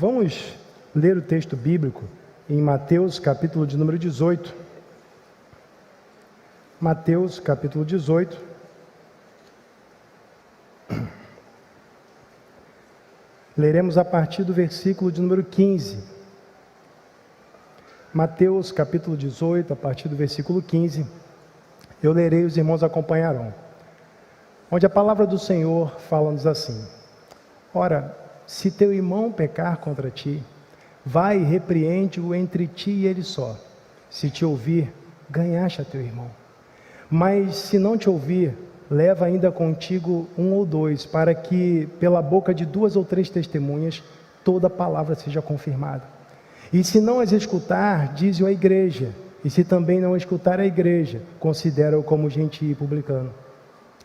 Vamos ler o texto bíblico em Mateus, capítulo de número 18. Mateus, capítulo 18. Leremos a partir do versículo de número 15. Mateus, capítulo 18, a partir do versículo 15. Eu lerei, os irmãos acompanharão. Onde a palavra do Senhor fala-nos assim: Ora, se teu irmão pecar contra ti, vai e repreende-o entre ti e ele só. Se te ouvir, ganhaste a teu irmão. Mas se não te ouvir, leva ainda contigo um ou dois, para que pela boca de 2 ou 3 testemunhas toda palavra seja confirmada. E se não as escutar, dize-o à igreja. E se também não escutar a igreja, considera-o como gentio e publicano.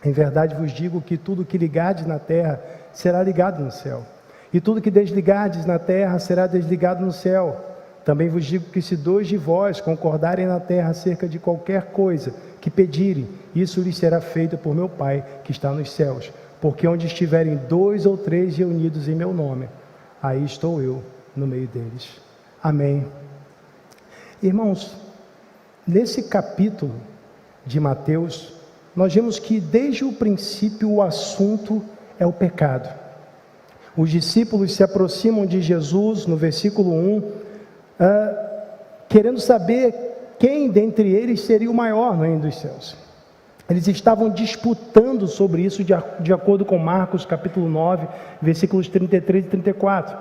Em verdade vos digo que tudo que ligardes na terra será ligado no céu, e tudo que desligardes na terra será desligado no céu. Também vos digo que se 2 de vós concordarem na terra acerca de qualquer coisa que pedirem, isso lhes será feito por meu Pai que está nos céus. Porque onde estiverem 2 ou 3 reunidos em meu nome, aí estou eu no meio deles. Amém. Irmãos, nesse capítulo de Mateus, nós vemos que desde o princípio o assunto é o pecado. Os discípulos se aproximam de Jesus no versículo 1, querendo saber quem dentre eles seria o maior no reino dos céus. Eles estavam disputando sobre isso de acordo com Marcos capítulo 9, versículos 33 e 34.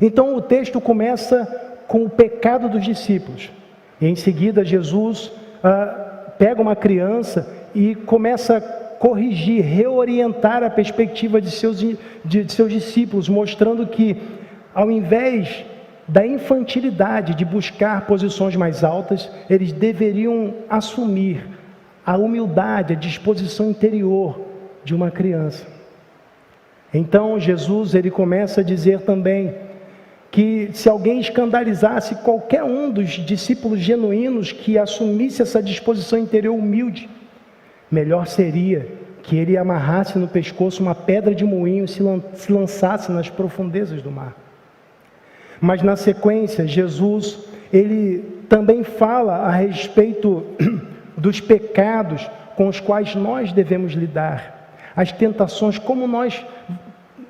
Então o texto começa com o pecado dos discípulos. E em seguida Jesus pega uma criança e começa a corrigir, reorientar a perspectiva de seus discípulos, mostrando que ao invés da infantilidade de buscar posições mais altas, eles deveriam assumir a humildade, a disposição interior de uma criança. Então Jesus ele começa a dizer também que se alguém escandalizasse qualquer um dos discípulos genuínos que assumisse essa disposição interior humilde, melhor seria que ele amarrasse no pescoço uma pedra de moinho e se lançasse nas profundezas do mar. Mas na sequência, Jesus, ele também fala a respeito dos pecados com os quais nós devemos lidar, as tentações, como nós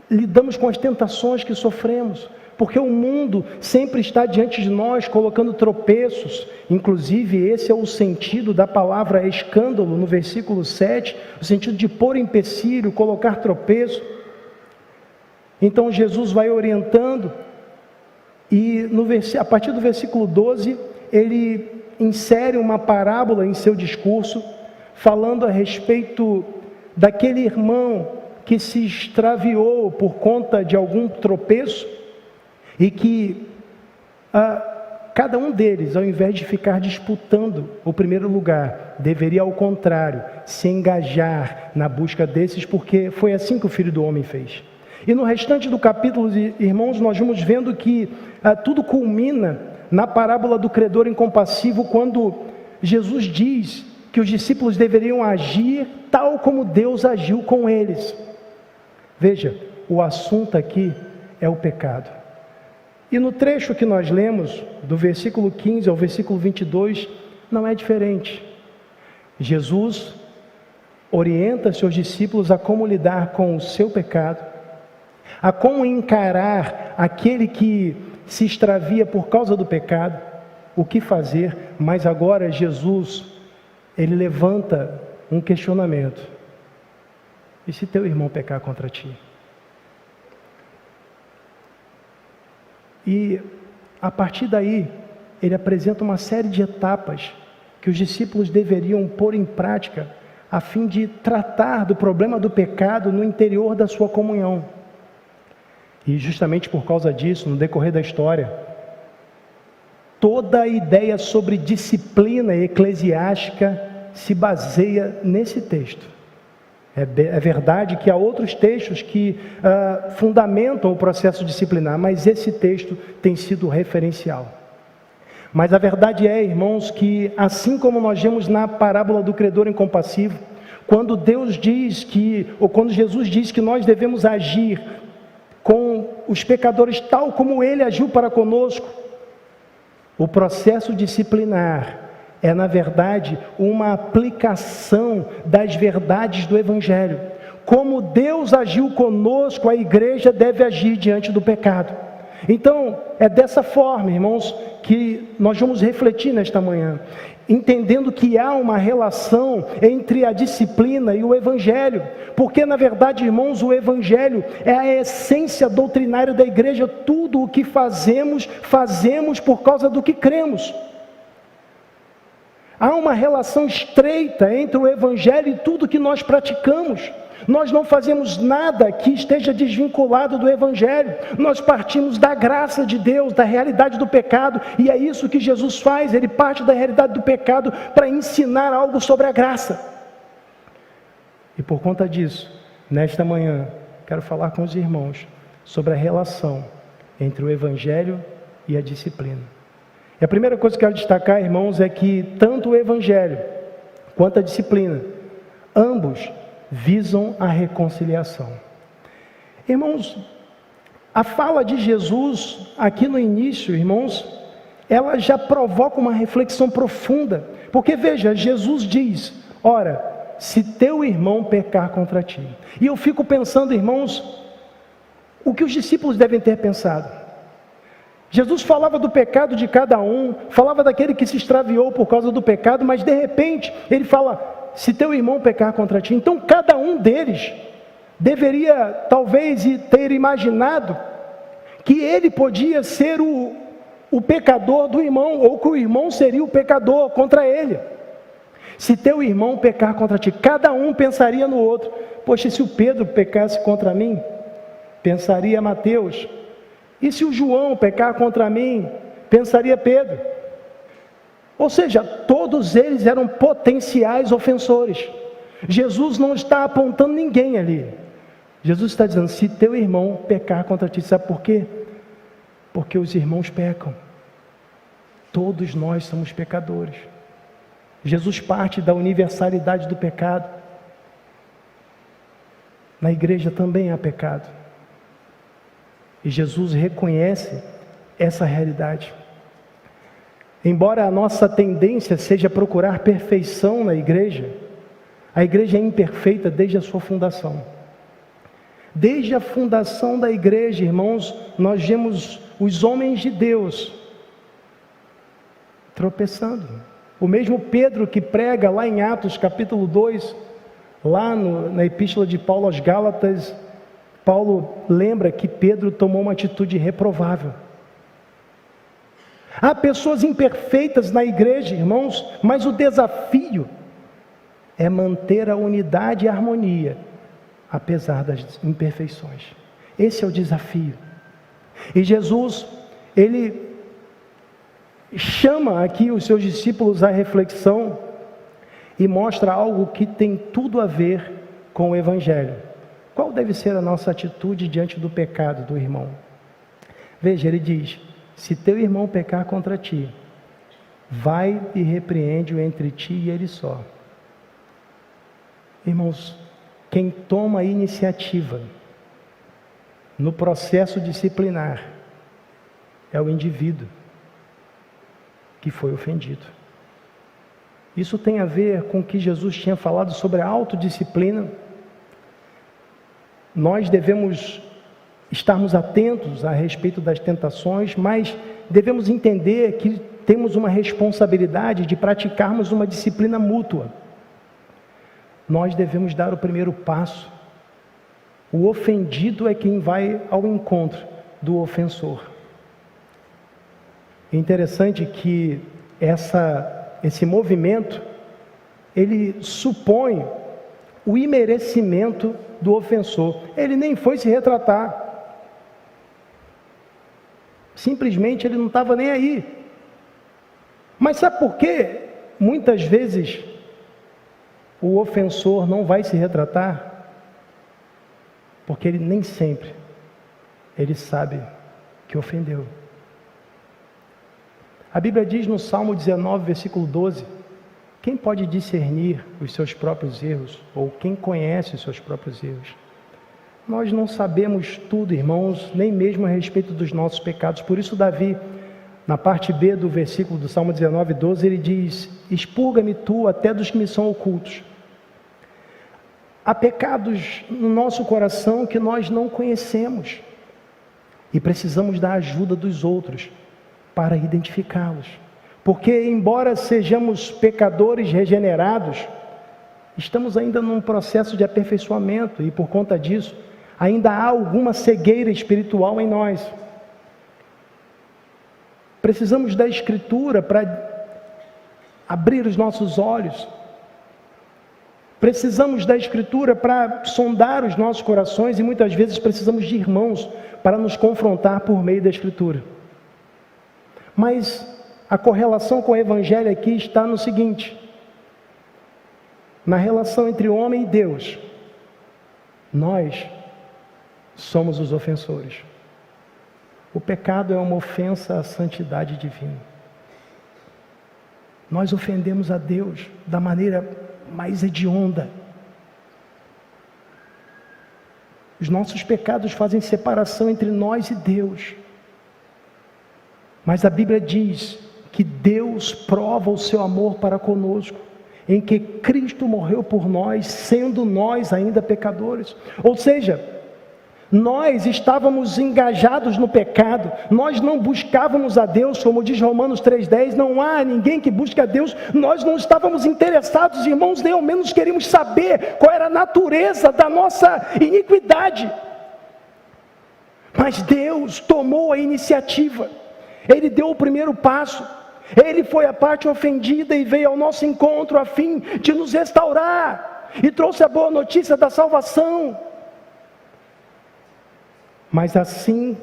lidamos com as tentações que sofremos, porque o mundo sempre está diante de nós, colocando tropeços. Inclusive esse é o sentido da palavra escândalo, no versículo 7, o sentido de pôr empecilho, colocar tropeço. Então Jesus vai orientando, e a partir do versículo 12, ele insere uma parábola em seu discurso, falando a respeito daquele irmão que se extraviou por conta de algum tropeço, e que cada um deles, ao invés de ficar disputando o primeiro lugar, deveria ao contrário, se engajar na busca desses, porque foi assim que o Filho do Homem fez. E no restante do capítulo, irmãos, nós vamos vendo que tudo culmina na parábola do credor incompassivo, quando Jesus diz que os discípulos deveriam agir tal como Deus agiu com eles. Veja, o assunto aqui é o pecado. E no trecho que nós lemos, do versículo 15 ao versículo 22, não é diferente. Jesus orienta seus discípulos a como lidar com o seu pecado, a como encarar aquele que se extravia por causa do pecado, o que fazer. Mas agora Jesus, ele levanta um questionamento: e se teu irmão pecar contra ti? E a partir daí, ele apresenta uma série de etapas que os discípulos deveriam pôr em prática a fim de tratar do problema do pecado no interior da sua comunhão. E justamente por causa disso, no decorrer da história, toda a ideia sobre disciplina eclesiástica se baseia nesse texto. É verdade que há outros textos que fundamentam o processo disciplinar, mas esse texto tem sido referencial. Mas a verdade é, irmãos, que assim como nós vemos na parábola do credor incompassivo, quando Jesus diz que nós devemos agir com os pecadores tal como Ele agiu para conosco. O processo disciplinar é, na verdade, uma aplicação das verdades do Evangelho. Como Deus agiu conosco, a igreja deve agir diante do pecado. Então, é dessa forma, irmãos, que nós vamos refletir nesta manhã, entendendo que há uma relação entre a disciplina e o Evangelho, porque na verdade, irmãos, o Evangelho é a essência doutrinária da igreja. Tudo o que fazemos, fazemos por causa do que cremos. Há uma relação estreita entre o Evangelho e tudo que nós praticamos. Nós não fazemos nada que esteja desvinculado do Evangelho. Nós partimos da graça de Deus, da realidade do pecado, e é isso que Jesus faz. Ele parte da realidade do pecado para ensinar algo sobre a graça. E por conta disso, nesta manhã, quero falar com os irmãos sobre a relação entre o Evangelho e a disciplina. E a primeira coisa que eu quero destacar, irmãos, é que tanto o Evangelho quanto a disciplina, ambos visam a reconciliação. Irmãos, a fala de Jesus aqui no início, irmãos, ela já provoca uma reflexão profunda, porque veja, Jesus diz: ora, se teu irmão pecar contra ti. E eu fico pensando, irmãos, o que os discípulos devem ter pensado. Jesus falava do pecado de cada um, falava daquele que se extraviou por causa do pecado, mas de repente ele fala: se teu irmão pecar contra ti. Então cada um deles deveria talvez ter imaginado que ele podia ser o pecador do irmão, ou que o irmão seria o pecador contra ele. Se teu irmão pecar contra ti, cada um pensaria no outro. Poxa, se o Pedro pecasse contra mim, pensaria Mateus. E se o João pecar contra mim, pensaria Pedro. Ou seja, todos eles eram potenciais ofensores. Jesus não está apontando ninguém ali. Jesus está dizendo: se teu irmão pecar contra ti, sabe por quê? Porque os irmãos pecam. Todos nós somos pecadores. Jesus parte da universalidade do pecado. Na igreja também há pecado. E Jesus reconhece essa realidade. Embora a nossa tendência seja procurar perfeição na igreja, a igreja é imperfeita desde a sua fundação. Desde a fundação da igreja, irmãos, nós vemos os homens de Deus tropeçando. O mesmo Pedro que prega lá em Atos capítulo 2, lá na epístola de Paulo aos Gálatas, Paulo lembra que Pedro tomou uma atitude reprovável. Há pessoas imperfeitas na igreja, irmãos, mas o desafio é manter a unidade e a harmonia, apesar das imperfeições. Esse é o desafio. E Jesus, ele chama aqui os seus discípulos à reflexão e mostra algo que tem tudo a ver com o Evangelho. Qual deve ser a nossa atitude diante do pecado do irmão? Veja, ele diz: se teu irmão pecar contra ti, vai e repreende-o entre ti e ele só. Irmãos, quem toma a iniciativa no processo disciplinar é o indivíduo que foi ofendido. Isso tem a ver com o que Jesus tinha falado sobre a autodisciplina. Nós devemos estarmos atentos a respeito das tentações, mas devemos entender que temos uma responsabilidade de praticarmos uma disciplina mútua. Nós devemos dar o primeiro passo. O ofendido é quem vai ao encontro do ofensor. É interessante que esse movimento, ele supõe o imerecimento do ofensor. Ele nem foi se retratar. Simplesmente ele não estava nem aí. Mas sabe por quê? Muitas vezes o ofensor não vai se retratar, porque ele nem sempre ele sabe que ofendeu. A Bíblia diz no Salmo 19, versículo 12: quem pode discernir os seus próprios erros? Ou quem conhece os seus próprios erros? Nós não sabemos tudo, irmãos, nem mesmo a respeito dos nossos pecados. Por isso Davi, na parte B do versículo do Salmo 19, 12, ele diz: expurga-me tu até dos que me são ocultos. Há pecados no nosso coração que nós não conhecemos e precisamos da ajuda dos outros para identificá-los. Porque, embora sejamos pecadores regenerados, estamos ainda num processo de aperfeiçoamento e, por conta disso, ainda há alguma cegueira espiritual em nós. Precisamos da Escritura para abrir os nossos olhos. Precisamos da Escritura para sondar os nossos corações e muitas vezes precisamos de irmãos para nos confrontar por meio da Escritura. Mas a correlação com o Evangelho aqui está no seguinte: na relação entre o homem e Deus, nós somos os ofensores. O pecado é uma ofensa à santidade divina. Nós ofendemos a Deus da maneira mais hedionda. Os nossos pecados fazem separação entre nós e Deus. Mas a Bíblia diz que Deus prova o seu amor para conosco, em que Cristo morreu por nós, sendo nós ainda pecadores. Ou seja, nós estávamos engajados no pecado, nós não buscávamos a Deus, como diz Romanos 3,10, não há ninguém que busque a Deus, nós não estávamos interessados, irmãos, nem ao menos queríamos saber qual era a natureza da nossa iniquidade. Mas Deus tomou a iniciativa, Ele deu o primeiro passo, Ele foi a parte ofendida e veio ao nosso encontro a fim de nos restaurar, e trouxe a boa notícia da salvação. Mas assim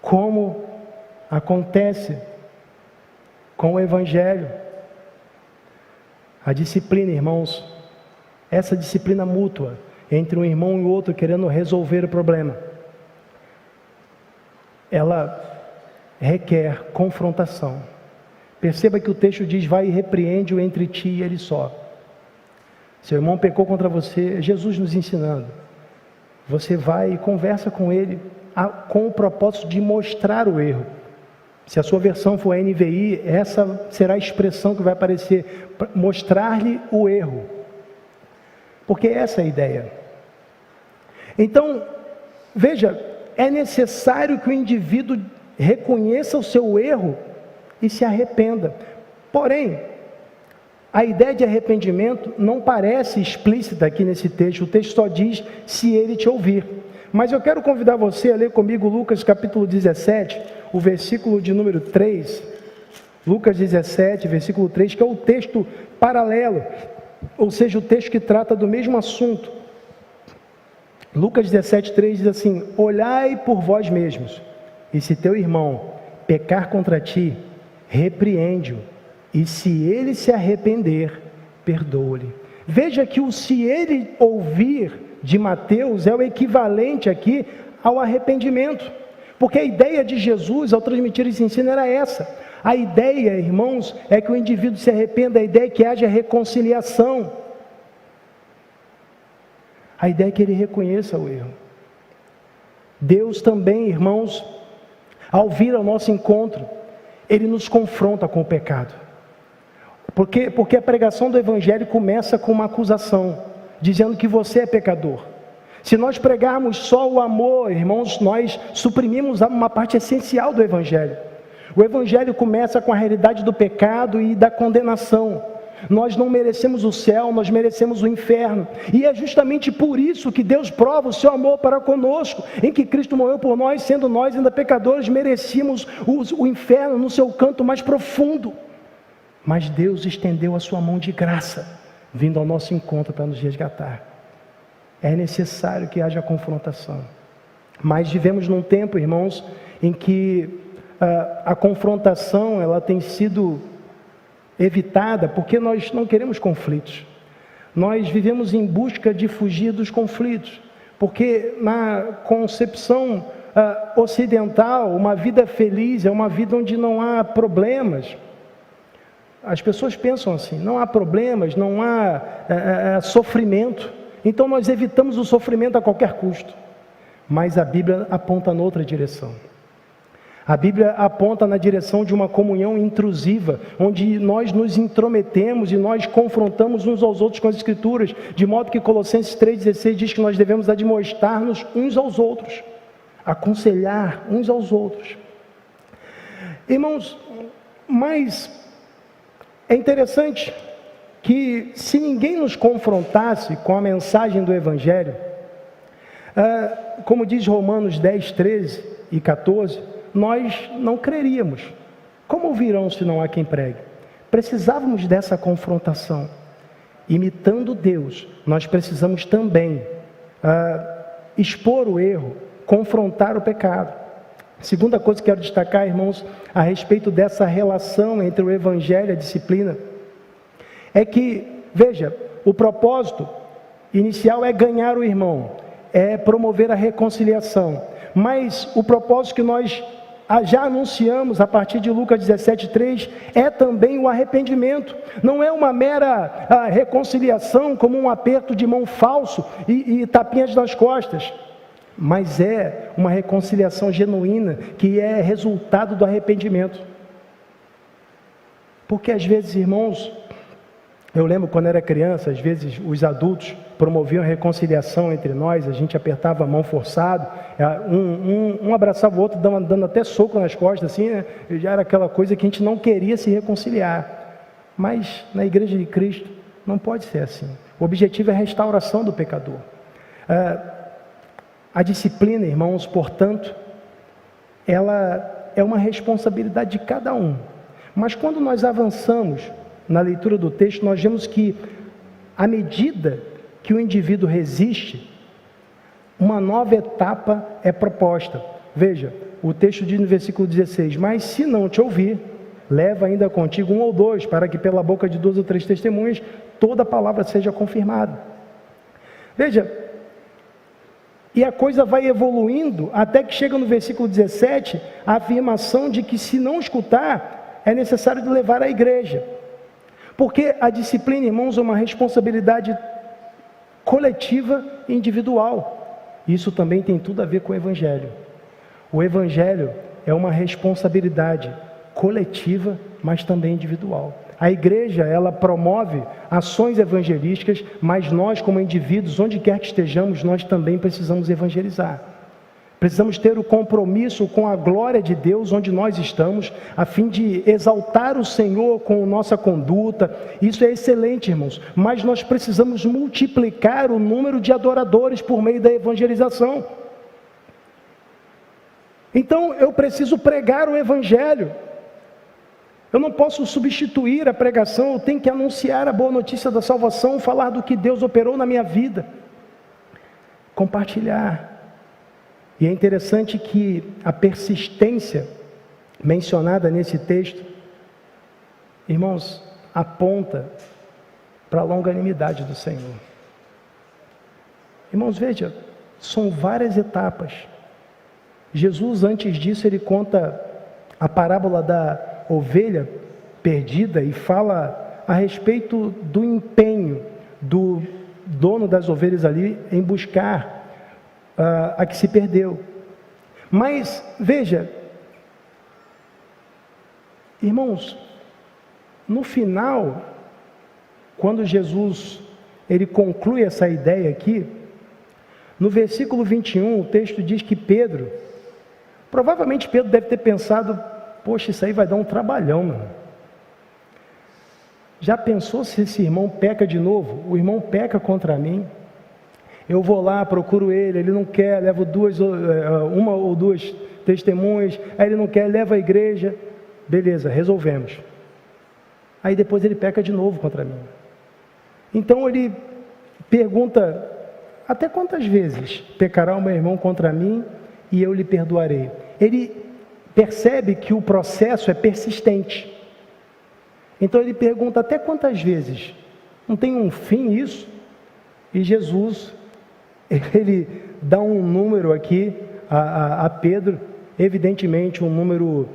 como acontece com o Evangelho, a disciplina, irmãos, essa disciplina mútua entre um irmão e o outro querendo resolver o problema, ela requer confrontação. Perceba que o texto diz: vai e repreende-o entre ti e ele só. Seu irmão pecou contra você, Jesus nos ensinando. Você vai e conversa com ele com o propósito de mostrar o erro. Se a sua versão for NVI, essa será a expressão que vai aparecer: mostrar-lhe o erro. Porque essa é a ideia. Então, veja, é necessário que o indivíduo reconheça o seu erro e se arrependa. Porém, a ideia de arrependimento não parece explícita aqui nesse texto. O texto só diz: se ele te ouvir. Mas eu quero convidar você a ler comigo Lucas capítulo 17, o versículo de número 3. Lucas 17, versículo 3, que é o texto paralelo, ou seja, o texto que trata do mesmo assunto. Lucas 17, 3 diz assim: olhai por vós mesmos, e se teu irmão pecar contra ti, repreende-o, e se ele se arrepender, perdoa-lhe. Veja que o se ele ouvir de Mateus é o equivalente aqui ao arrependimento, porque a ideia de Jesus ao transmitir esse ensino era essa. A ideia, irmãos, é que o indivíduo se arrependa, a ideia é que haja reconciliação, a ideia é que ele reconheça o erro. Deus também, irmãos, ao vir ao nosso encontro, Ele nos confronta com o pecado. Porque a pregação do Evangelho começa com uma acusação, dizendo que você é pecador. Se nós pregarmos só o amor, irmãos, nós suprimimos uma parte essencial do Evangelho. O Evangelho começa com a realidade do pecado e da condenação. Nós não merecemos o céu, nós merecemos o inferno. E é justamente por isso que Deus prova o seu amor para conosco, em que Cristo morreu por nós, sendo nós ainda pecadores, merecíamos o inferno no seu canto mais profundo. Mas Deus estendeu a sua mão de graça, vindo ao nosso encontro para nos resgatar. É necessário que haja confrontação. Mas vivemos num tempo, irmãos, em que a confrontação ela tem sido evitada porque nós não queremos conflitos. Nós vivemos em busca de fugir dos conflitos, porque na concepção ocidental, uma vida feliz é uma vida onde não há problemas. As pessoas pensam assim: não há problemas, não há sofrimento, então nós evitamos o sofrimento a qualquer custo. mas a Bíblia aponta noutra direção. A Bíblia aponta na direção de uma comunhão intrusiva, onde nós nos intrometemos e nós confrontamos uns aos outros com as Escrituras, de modo que Colossenses 3,16 diz que nós devemos admoestar-nos uns aos outros, aconselhar uns aos outros. Irmãos, mas é interessante que se ninguém nos confrontasse com a mensagem do Evangelho, como diz Romanos 10, 13 e 14, nós não creríamos. Como ouvirão se não há quem pregue? Precisávamos dessa confrontação. Imitando Deus, nós precisamos também expor o erro, confrontar o pecado. Segunda coisa que quero destacar, irmãos, a respeito dessa relação entre o Evangelho e a disciplina, é que, veja, o propósito inicial é ganhar o irmão, é promover a reconciliação, mas o propósito que nós já anunciamos a partir de Lucas 17:3 é também o arrependimento. Não é uma mera reconciliação como um aperto de mão falso e tapinhas nas costas, mas é uma reconciliação genuína que é resultado do arrependimento. Porque às vezes, irmãos, eu lembro quando era criança, às vezes os adultos promoviam a reconciliação entre nós, a gente apertava a mão forçado, um abraçava o outro, dando até soco nas costas, assim, né? Já era aquela coisa que a gente não queria se reconciliar. Mas na Igreja de Cristo não pode ser assim. O objetivo é a restauração do pecador. A disciplina, irmãos, portanto, ela é uma responsabilidade de cada um. Mas quando nós avançamos na leitura do texto, nós vemos que, à medida que o indivíduo resiste, uma nova etapa é proposta. Veja, o texto diz no versículo 16: mas se não te ouvir, leva ainda contigo 1 ou 2, para que pela boca de 2 ou 3 testemunhas, toda a palavra seja confirmada. Veja, e a coisa vai evoluindo, até que chega no versículo 17, a afirmação de que se não escutar, é necessário de levar à igreja. Porque a disciplina, irmãos, é uma responsabilidade coletiva e individual. Isso também tem tudo a ver com o Evangelho. O Evangelho é uma responsabilidade coletiva, mas também individual. A igreja, ela promove ações evangelísticas, mas nós, como indivíduos, onde quer que estejamos, nós também precisamos evangelizar. Precisamos ter o compromisso com a glória de Deus onde nós estamos, a fim de exaltar o Senhor com nossa conduta. Isso é excelente, irmãos, mas nós precisamos multiplicar o número de adoradores por meio da evangelização. Então, eu preciso pregar o Evangelho. Eu não posso substituir a pregação, eu tenho que anunciar a boa notícia da salvação, falar do que Deus operou na minha vida, compartilhar. E é interessante que a persistência mencionada nesse texto, irmãos, aponta para a longanimidade do Senhor. Irmãos, veja, são várias etapas. Jesus, antes disso, ele conta a parábola da ovelha perdida e fala a respeito do empenho do dono das ovelhas ali em buscar a que se perdeu. Mas, veja, irmãos, no final, quando Jesus ele conclui essa ideia aqui, no versículo 21, o texto diz que provavelmente Pedro deve ter pensado: poxa, isso aí vai dar um trabalhão, mano. Já pensou se esse irmão peca de novo? O irmão peca contra mim, eu vou lá, procuro ele não quer, levo uma ou duas testemunhas, aí ele não quer, leva a igreja, beleza, resolvemos. Aí depois ele peca de novo contra mim. Então ele pergunta: até quantas vezes pecará o meu irmão contra mim e eu lhe perdoarei? Ele percebe que o processo é persistente. Então ele pergunta: até quantas vezes? Não tem um fim isso? E Jesus, ele dá um número aqui a Pedro, evidentemente um número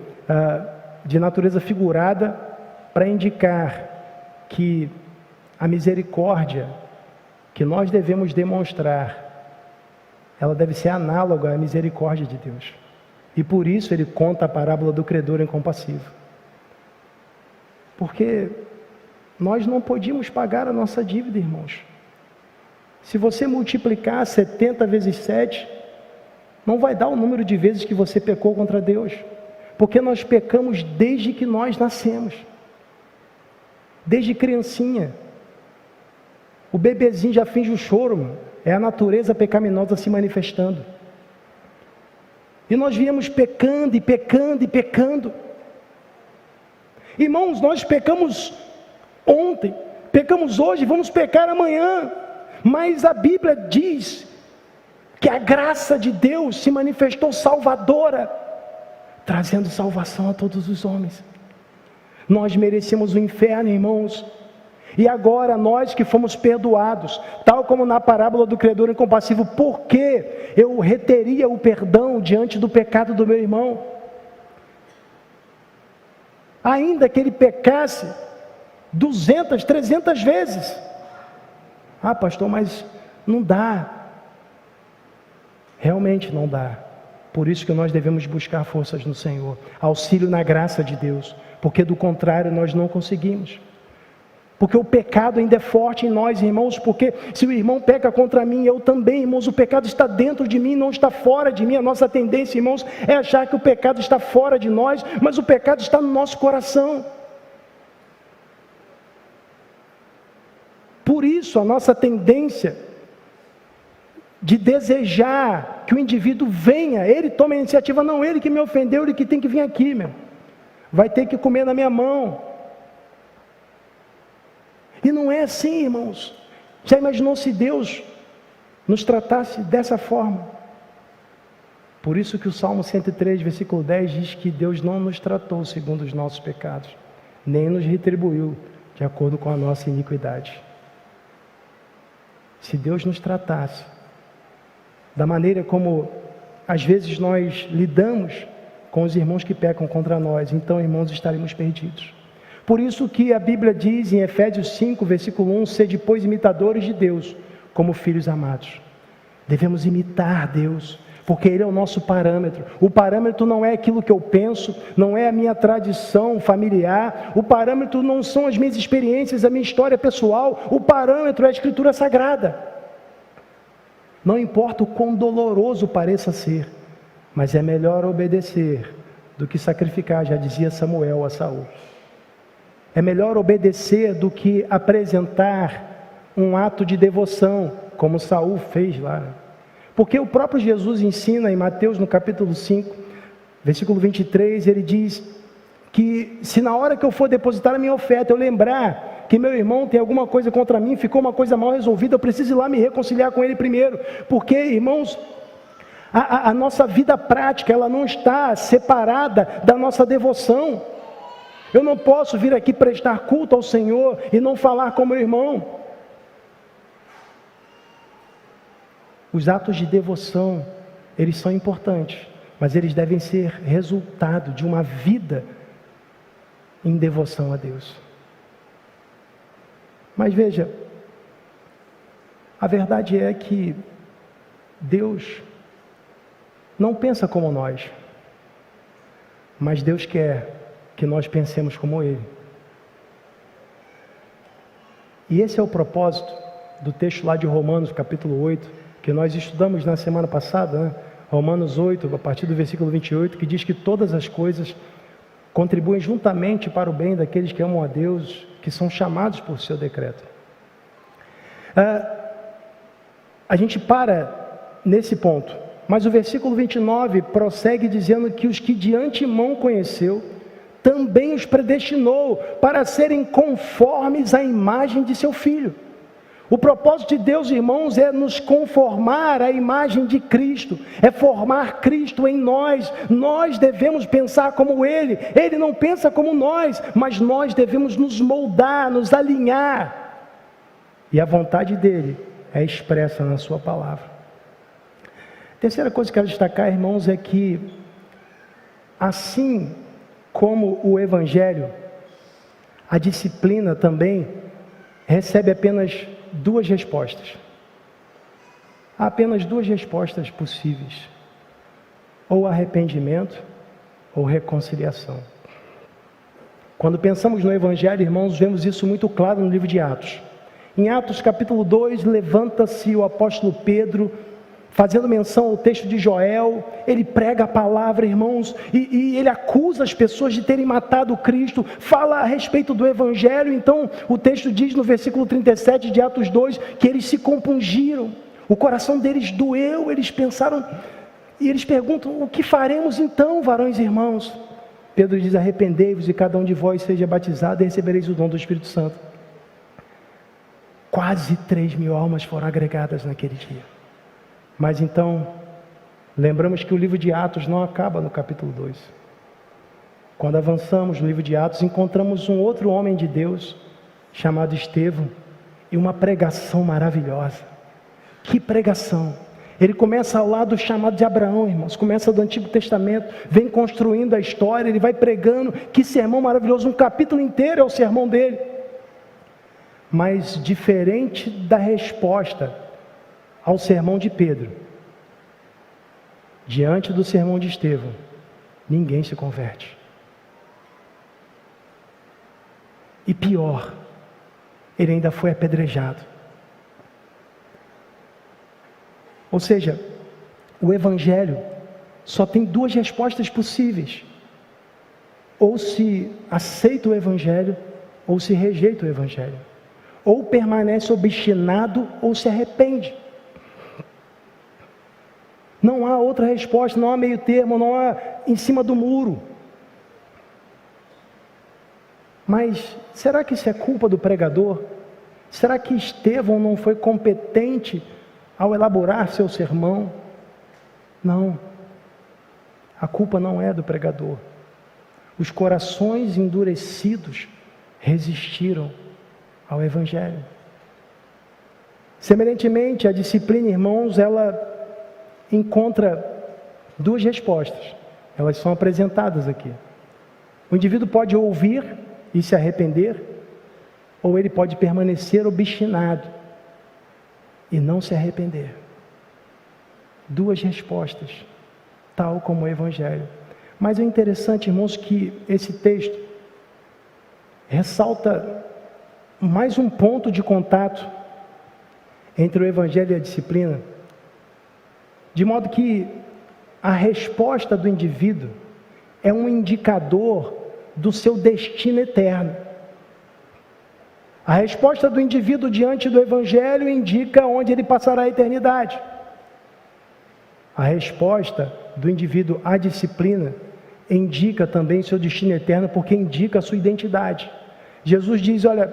de natureza figurada, para indicar que a misericórdia que nós devemos demonstrar ela deve ser análoga à misericórdia de Deus. E por isso ele conta a parábola do credor incompassivo. Porque nós não podíamos pagar a nossa dívida, irmãos. Se você multiplicar 70 vezes 7, não vai dar o número de vezes que você pecou contra Deus. Porque nós pecamos desde que nós nascemos. Desde criancinha. O bebezinho já finge o choro, mano. É a natureza pecaminosa se manifestando. E nós viemos pecando e pecando e pecando. Irmãos, nós pecamos ontem, pecamos hoje, vamos pecar amanhã. Mas a Bíblia diz que a graça de Deus se manifestou salvadora, trazendo salvação a todos os homens. Nós merecemos o inferno, irmãos. E agora nós que fomos perdoados, tal como na parábola do credor incompassivo, por que eu reteria o perdão diante do pecado do meu irmão? Ainda que ele pecasse 200, 300 vezes. Ah, pastor, mas não dá. Realmente não dá. Por isso que nós devemos buscar forças no Senhor, auxílio na graça de Deus, porque do contrário nós não conseguimos. Porque o pecado ainda é forte em nós, irmãos, porque se o irmão peca contra mim, eu também, irmãos, o pecado está dentro de mim, não está fora de mim. A nossa tendência, irmãos, é achar que o pecado está fora de nós, mas o pecado está no nosso coração. Por isso, a nossa tendência de desejar que o indivíduo venha, ele tome a iniciativa, não ele que me ofendeu, ele que tem que vir aqui, meu. Vai ter que comer na minha mão. E não é assim, irmãos. Já imaginou se Deus nos tratasse dessa forma? Por isso que o Salmo 103, versículo 10 diz que Deus não nos tratou segundo os nossos pecados, nem nos retribuiu de acordo com a nossa iniquidade. Se Deus nos tratasse da maneira como às vezes nós lidamos com os irmãos que pecam contra nós, então, irmãos, estaremos perdidos. Por isso que a Bíblia diz em Efésios 5, versículo 1, sede, pois, imitadores de Deus, como filhos amados. Devemos imitar Deus, porque Ele é o nosso parâmetro. O parâmetro não é aquilo que eu penso, não é a minha tradição familiar, o parâmetro não são as minhas experiências, a minha história pessoal, o parâmetro é a Escritura Sagrada. Não importa o quão doloroso pareça ser, mas é melhor obedecer do que sacrificar, já dizia Samuel a Saul. É melhor obedecer do que apresentar um ato de devoção, como Saul fez lá. Porque o próprio Jesus ensina em Mateus, no capítulo 5, versículo 23, ele diz que se na hora que eu for depositar a minha oferta, eu lembrar que meu irmão tem alguma coisa contra mim, ficou uma coisa mal resolvida, eu preciso ir lá me reconciliar com ele primeiro. Porque, irmãos, a nossa vida prática, ela não está separada da nossa devoção. Eu não posso vir aqui prestar culto ao Senhor e não falar com meu irmão. Os atos de devoção, eles são importantes, mas eles devem ser resultado de uma vida em devoção a Deus. Mas veja, a verdade é que Deus não pensa como nós, mas Deus quer que nós pensemos como Ele. E esse é o propósito do texto lá de Romanos, capítulo 8, que nós estudamos na semana passada, né? Romanos 8, a partir do versículo 28, que diz que todas as coisas contribuem juntamente para o bem daqueles que amam a Deus, que são chamados por seu decreto. A gente para nesse ponto, mas o versículo 29 prossegue dizendo que os que de antemão conheceu, também os predestinou para serem conformes à imagem de seu Filho. O propósito de Deus, irmãos, é nos conformar à imagem de Cristo, é formar Cristo em nós. Nós devemos pensar como Ele, Ele não pensa como nós, mas nós devemos nos moldar, nos alinhar. E a vontade dEle é expressa na sua palavra. A terceira coisa que eu quero destacar, irmãos, é que assim como o Evangelho, a disciplina também recebe apenas duas respostas. há apenas duas respostas possíveis: ou arrependimento ou reconciliação. Quando pensamos no Evangelho, irmãos, vemos isso muito claro no livro de Atos. Em Atos capítulo 2, levanta-se o apóstolo Pedro, fazendo menção ao texto de Joel. Ele prega a palavra, irmãos, e ele acusa as pessoas de terem matado Cristo, fala a respeito do Evangelho. Então o texto diz no versículo 37 de Atos 2, que eles se compungiram, o coração deles doeu, eles pensaram, e eles perguntam: o que faremos então, varões e irmãos? Pedro diz: arrependei-vos e cada um de vós seja batizado e recebereis o dom do Espírito Santo. Quase 3.000 almas foram agregadas naquele dia. Mas então, lembramos que o livro de Atos não acaba no capítulo 2. Quando avançamos no livro de Atos, encontramos um outro homem de Deus, chamado Estevão, e uma pregação maravilhosa. Que pregação! Ele começa ao lado chamado de Abraão, irmãos, começa do Antigo Testamento, vem construindo a história, ele vai pregando. Que sermão maravilhoso, um capítulo inteiro é o sermão dele. Mas diferente da resposta ao sermão de Pedro, diante do sermão de Estevão, ninguém se converte. E pior, ele ainda foi apedrejado. Ou seja, o Evangelho só tem duas respostas possíveis: ou se aceita o Evangelho, ou se rejeita o Evangelho. Ou permanece obstinado, ou se arrepende. Não há outra resposta, não há meio termo, não há em cima do muro. Mas será que isso é culpa do pregador? Será que Estevão não foi competente ao elaborar seu sermão? Não. A culpa não é do pregador. Os corações endurecidos resistiram ao Evangelho. Semelhantemente, a disciplina, irmãos, ela encontra duas respostas. Elas são apresentadas aqui. O indivíduo pode ouvir e se arrepender, ou ele pode permanecer obstinado e não se arrepender. Duas respostas, tal como o Evangelho. Mas é interessante, irmãos, que esse texto ressalta mais um ponto de contato entre o Evangelho e a disciplina, de modo que a resposta do indivíduo é um indicador do seu destino eterno. A resposta do indivíduo diante do Evangelho indica onde ele passará a eternidade. A resposta do indivíduo à disciplina indica também seu destino eterno, porque indica a sua identidade. Jesus diz: olha,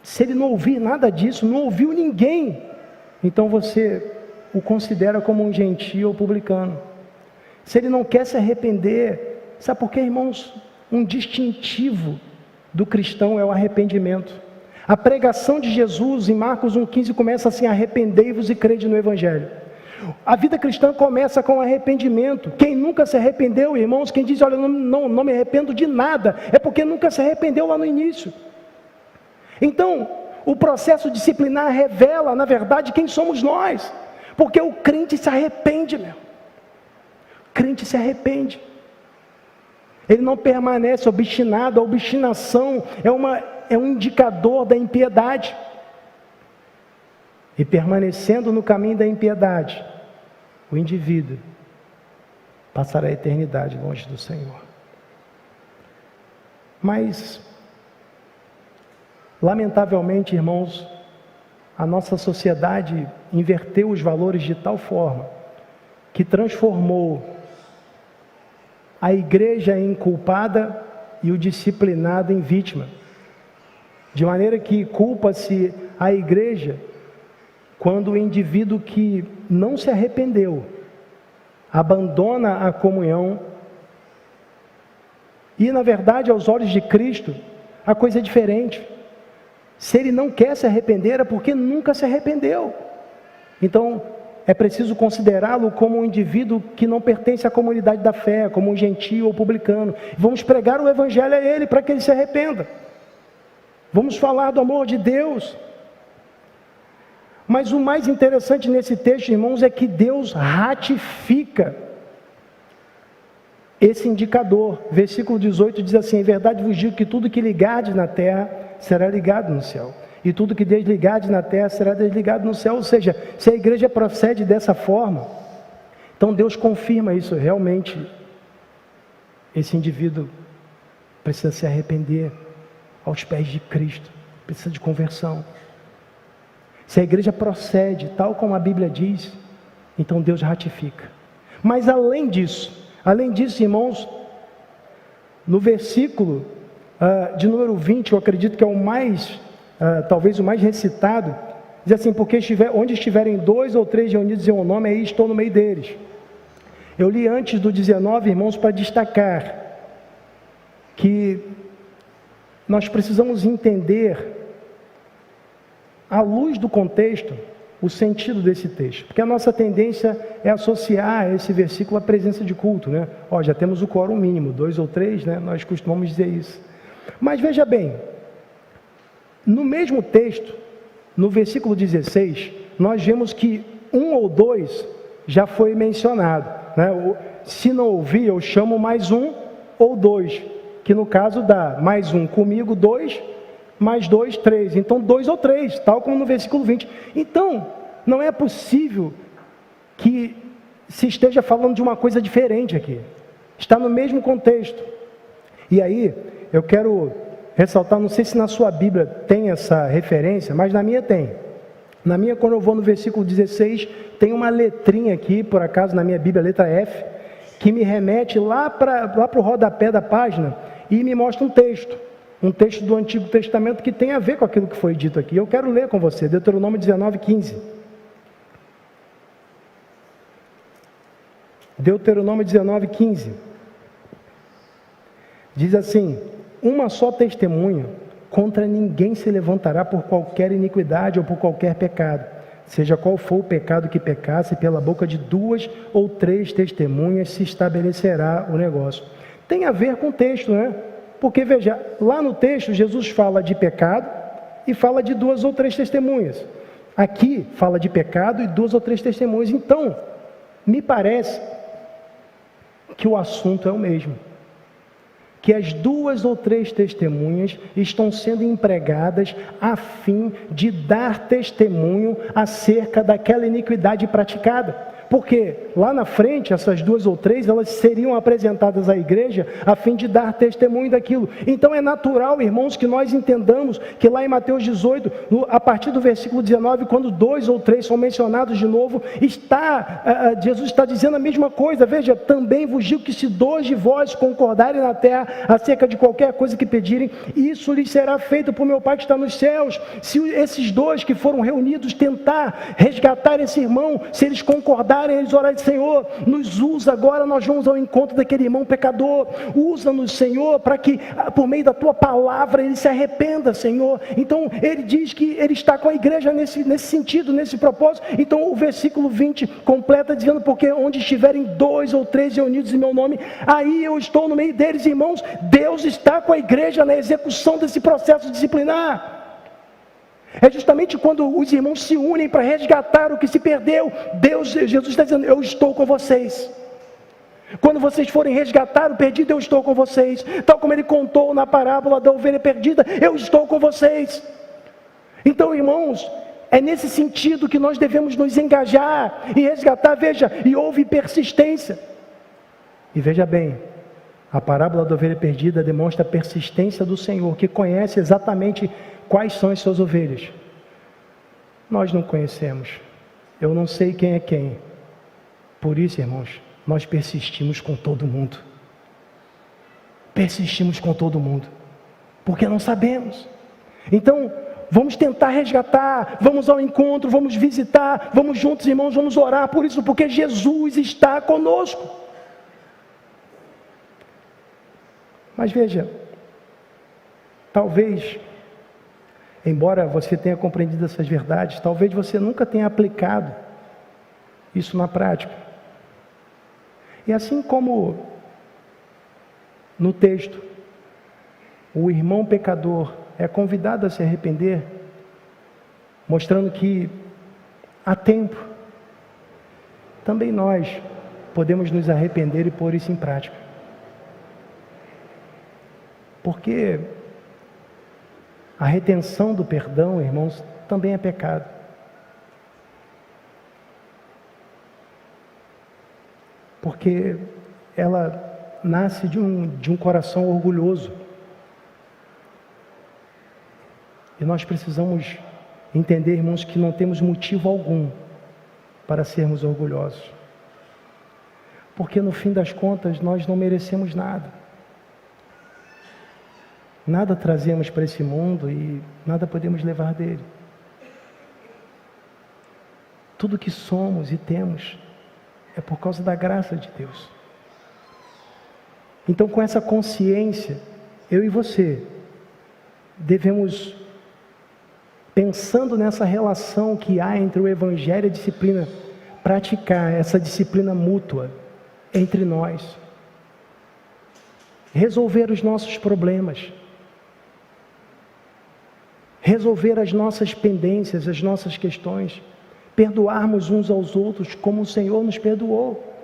se ele não ouvir nada disso, não ouviu ninguém, então você o considera como um gentio ou publicano. Se ele não quer se arrepender, sabe por quê, irmãos? Um distintivo do cristão é o arrependimento. A pregação de Jesus em Marcos 1,15 começa assim: arrependei-vos e crede no Evangelho. A vida cristã começa com arrependimento. Quem nunca se arrependeu, irmãos, quem diz: olha, não me arrependo de nada, é porque nunca se arrependeu lá no início. Então, o processo disciplinar revela, na verdade, quem somos nós, porque o crente se arrepende, meu. O crente se arrepende. Ele não permanece obstinado. A obstinação é um indicador da impiedade. E permanecendo no caminho da impiedade, o indivíduo passará a eternidade longe do Senhor. Mas, lamentavelmente, irmãos, a nossa sociedade inverteu os valores de tal forma que transformou a igreja em culpada e o disciplinado em vítima. De maneira que culpa-se a igreja quando o indivíduo que não se arrependeu abandona a comunhão. E, na verdade, aos olhos de Cristo, a coisa é diferente. Se ele não quer se arrepender, é porque nunca se arrependeu. Então, é preciso considerá-lo como um indivíduo que não pertence à comunidade da fé, como um gentio ou publicano. Vamos pregar o Evangelho a ele para que ele se arrependa. Vamos falar do amor de Deus. Mas o mais interessante nesse texto, irmãos, é que Deus ratifica esse indicador. Versículo 18 diz assim: em verdade vos digo que tudo que ligardes na terra será ligado no céu, e tudo que desligardes na terra será desligado no céu. Ou seja, se a igreja procede dessa forma, então Deus confirma isso. Realmente esse indivíduo precisa se arrepender aos pés de Cristo, precisa de conversão. Se a igreja procede tal como a Bíblia diz, então Deus ratifica. Mas além disso, irmãos, no versículo de número 20, eu acredito que é o mais, talvez o mais recitado, diz assim: porque onde estiverem 2 ou 3 reunidos em um nome, aí estou no meio deles. Eu li antes do 19, irmãos, para destacar que nós precisamos entender, à luz do contexto, o sentido desse texto, porque a nossa tendência é associar esse versículo à presença de culto, né? Já temos o quórum mínimo, 2 ou 3, né? Nós costumamos dizer isso. Mas veja bem, no mesmo texto, no versículo 16, nós vemos que 1 ou 2 já foi mencionado, né? Se não ouvir, eu chamo mais 1 ou 2, que no caso dá mais 1 comigo, 2, mais 2, 3. Então 2 ou 3, tal como no versículo 20. Então, não é possível que se esteja falando de uma coisa diferente aqui. Está no mesmo contexto. E aí, eu quero ressaltar, não sei se na sua Bíblia tem essa referência, mas na minha tem. Na minha, quando eu vou no versículo 16, tem uma letrinha aqui, por acaso na minha Bíblia, letra F, que me remete lá para o rodapé da página e me mostra um texto do Antigo Testamento que tem a ver com aquilo que foi dito aqui. Eu quero ler com você, Deuteronômio 19:15. Deuteronômio 19:15. Diz assim: uma só testemunha contra ninguém se levantará por qualquer iniquidade ou por qualquer pecado, seja qual for o pecado que pecasse, pela boca de 2 ou 3 testemunhas se estabelecerá o negócio. Tem a ver com o texto, né? Porque veja, lá no texto Jesus fala de pecado e fala de 2 ou 3 testemunhas. Aqui fala de pecado e 2 ou 3 testemunhas. Então, me parece que o assunto é o mesmo. Que as 2 ou 3 testemunhas estão sendo empregadas a fim de dar testemunho acerca daquela iniquidade praticada. Porque lá na frente, essas 2 ou 3, elas seriam apresentadas à igreja a fim de dar testemunho daquilo. Então é natural, irmãos, que nós entendamos que lá em Mateus 18, a partir do versículo 19, quando 2 ou 3 são mencionados de novo, Jesus está dizendo a mesma coisa. Veja, também vos digo que se 2 de vós concordarem na terra acerca de qualquer coisa que pedirem, isso lhes será feito por meu Pai que está nos céus. Se esses 2 que foram reunidos tentar resgatar esse irmão, se eles concordarem, eles orarem: Senhor, nos usa agora, nós vamos ao encontro daquele irmão pecador, usa-nos, Senhor, para que por meio da tua palavra ele se arrependa, Senhor. Então ele diz que ele está com a igreja nesse sentido, nesse propósito. Então o versículo 20 completa dizendo: porque onde estiverem 2 ou 3 reunidos em meu nome, aí eu estou no meio deles. Irmãos, Deus está com a igreja na execução desse processo disciplinar. É justamente quando os irmãos se unem para resgatar o que se perdeu, Jesus está dizendo: eu estou com vocês. Quando vocês forem resgatar o perdido, eu estou com vocês. Tal como ele contou na parábola da ovelha perdida, eu estou com vocês. Então, irmãos, é nesse sentido que nós devemos nos engajar e resgatar. Veja, e houve persistência. E veja bem, a parábola da ovelha perdida demonstra a persistência do Senhor, que conhece exatamente quais são as suas ovelhas. Nós não conhecemos. Eu não sei quem é quem. Por isso, irmãos, nós persistimos com todo mundo. Persistimos com todo mundo. Porque não sabemos. Então, vamos tentar resgatar, vamos ao encontro, vamos visitar, vamos juntos, irmãos, vamos orar por isso, porque Jesus está conosco. Mas veja, talvez, embora você tenha compreendido essas verdades, talvez você nunca tenha aplicado isso na prática. E assim como no texto, o irmão pecador é convidado a se arrepender, mostrando que há tempo. Também nós podemos nos arrepender e pôr isso em prática. Porque a retenção do perdão, irmãos, também é pecado. Porque ela nasce de um coração orgulhoso. E nós precisamos entender, irmãos, que não temos motivo algum para sermos orgulhosos. Porque no fim das contas nós não merecemos nada. Nada trazemos para esse mundo e nada podemos levar dele. Tudo que somos e temos é por causa da graça de Deus. Então, com essa consciência, eu e você devemos, pensando nessa relação que há entre o Evangelho e a disciplina, praticar essa disciplina mútua entre nós. Resolver os nossos problemas. Resolver as nossas pendências, as nossas questões. Perdoarmos uns aos outros como o Senhor nos perdoou.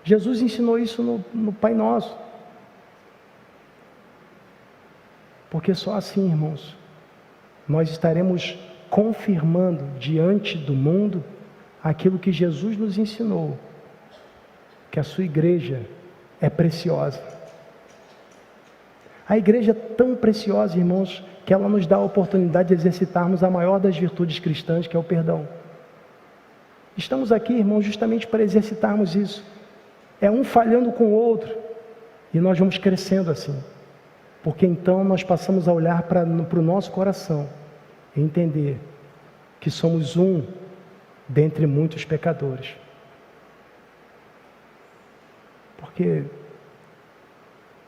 Jesus ensinou isso no Pai Nosso. Porque só assim, irmãos, nós estaremos confirmando diante do mundo aquilo que Jesus nos ensinou, que a sua igreja é preciosa. A igreja é tão preciosa, irmãos, que ela nos dá a oportunidade de exercitarmos a maior das virtudes cristãs, que é o perdão. Estamos aqui, irmãos, justamente para exercitarmos isso. É um falhando com o outro, e nós vamos crescendo assim. Porque então nós passamos a olhar para o nosso coração e entender que somos um dentre muitos pecadores. Porque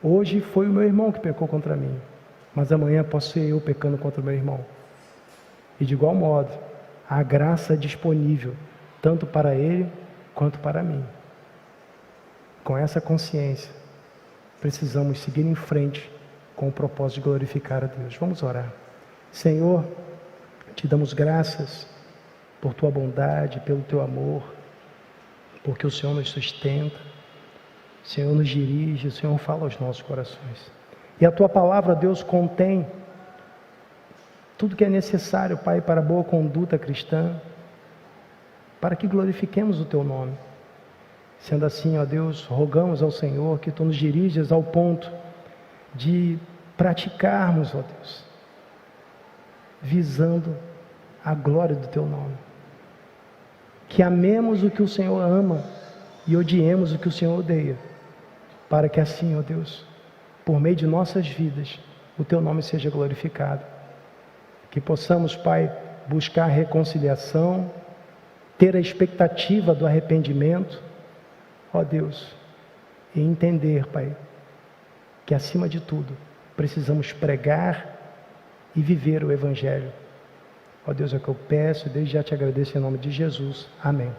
hoje foi o meu irmão que pecou contra mim, mas amanhã posso ser eu pecando contra o meu irmão. E de igual modo, há graça disponível, tanto para ele quanto para mim. Com essa consciência, precisamos seguir em frente com o propósito de glorificar a Deus. Vamos orar. Senhor, te damos graças por tua bondade, pelo teu amor, porque o Senhor nos sustenta, o Senhor nos dirige, o Senhor fala aos nossos corações. E a tua palavra, Deus, contém tudo que é necessário, Pai, para a boa conduta cristã, para que glorifiquemos o teu nome. Sendo assim, ó Deus, rogamos ao Senhor que tu nos dirijas ao ponto de praticarmos, ó Deus, visando a glória do teu nome. Que amemos o que o Senhor ama e odiemos o que o Senhor odeia, para que assim, ó Deus, por meio de nossas vidas, o teu nome seja glorificado. Que possamos, Pai, buscar a reconciliação, ter a expectativa do arrependimento, ó Deus, e entender, Pai, que acima de tudo, precisamos pregar e viver o Evangelho. Ó Deus, é o que eu peço, e desde já te agradeço em nome de Jesus. Amém.